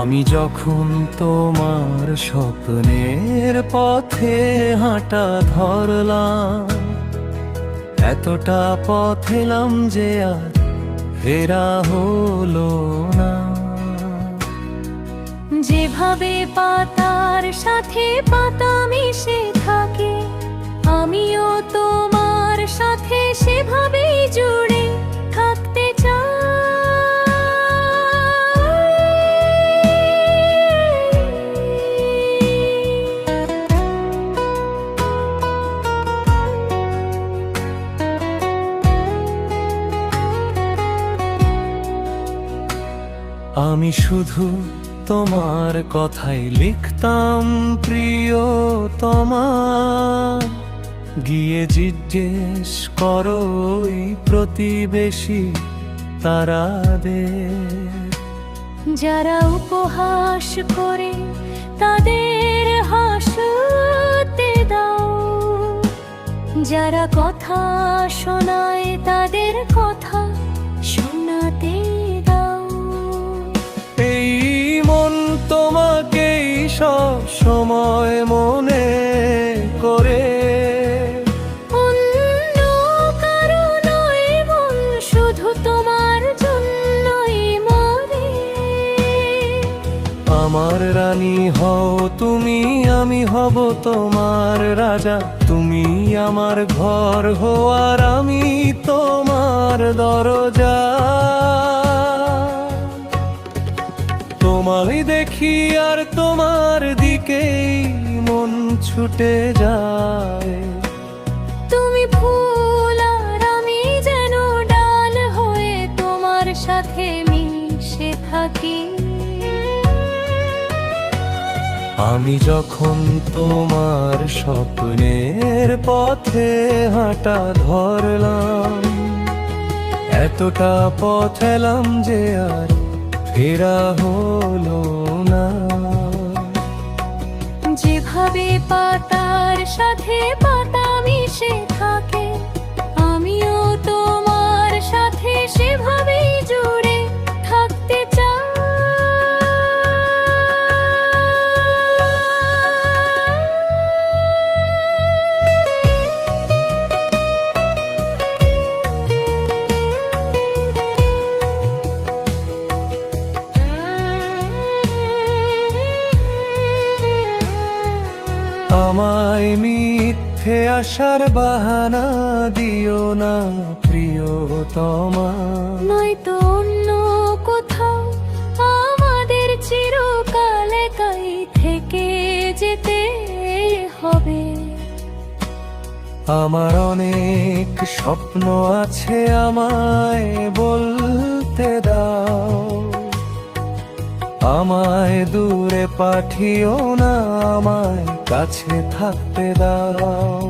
আমি যখন তোমার স্বপ্নের পথে হাঁটা ধরলাম, এতটা পথ এলাম যে আর ফেরা হলো না। যেভাবে পাতার সাথে পাতা মিশে থাকে, আমিও তোমার সাথে সেভাবেই জুড়ে থাকতে চাই। আমি শুধু তোমার কথাই লিখতাম প্রিয়তমা, গিয়ে জিজ্ঞেস করো ওই প্রতিবেশী তারাদের, যারা উপহাস করে তাদের হাসতে দাও, যারা কথা শোনায় তাদের কথা শোনাতে দাও। এই মন তোমাকেই সব সময় মনে করে, অন্য কারো নয় মন শুধু তোমার জন্যই মরে। আমার রানী হও তুমি, আমি হব তোমার রাজা, তুমি আমার ঘর হও আর আমি তোমার দরজা। তোমায় দেখি আর তোমার দিকেই মন ছুটে যায়। তুমি ফুল আর আমি যেন ডাল হয়ে তোমার সাথে মিশে থাকি। আমি যখন তোমার স্বপ্নের পথে হাঁটা ধরলাম, এতটা পথ এলাম যে আর ফেরা হলো না। যেভাবে পাতার সাথে পাতা মিশে থাকে, আমিও তোমার সাথে সেভাবেই জুড়ে থাকতে চাই। আমায় মিথ্যে আশার বাহানা দিও না প্রিয়তমা, নয়তো অন্য কোথাও আমাদের চিরকাল একাই থেকে যেতে হবে। আমার অনেক স্বপ্ন আছে, আমায় বলতে দাও। আমায় দূরে পাঠিও না, আমায় কাছে থাকতে দাও।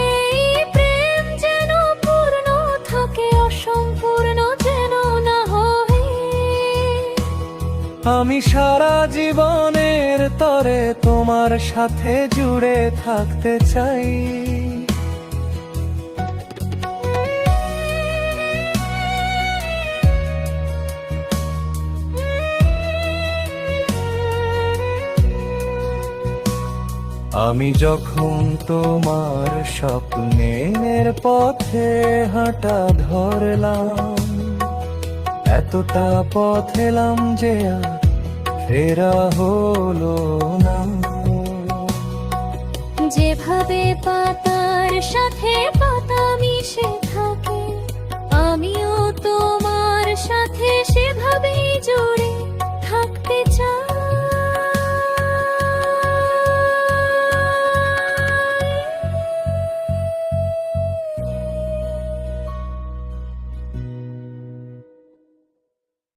এই প্রেম যেন পূর্ণ থাকে, অসম্পূর্ণ যেন না হয়। আমি সারা জীবনের তরে তোমার সাথে জুড়ে থাকতে চাই। আমি যখন তোমার স্বপ্নের পথে হাঁটা ধরলাম, এতটা পথ এলাম যে আর ফেরা হলো না। যেভাবে পাতার সাথে পাতা মিশে থাকে, আমিও তোমার সাথে সেভাবেই জুড়ে থাকতে চাই।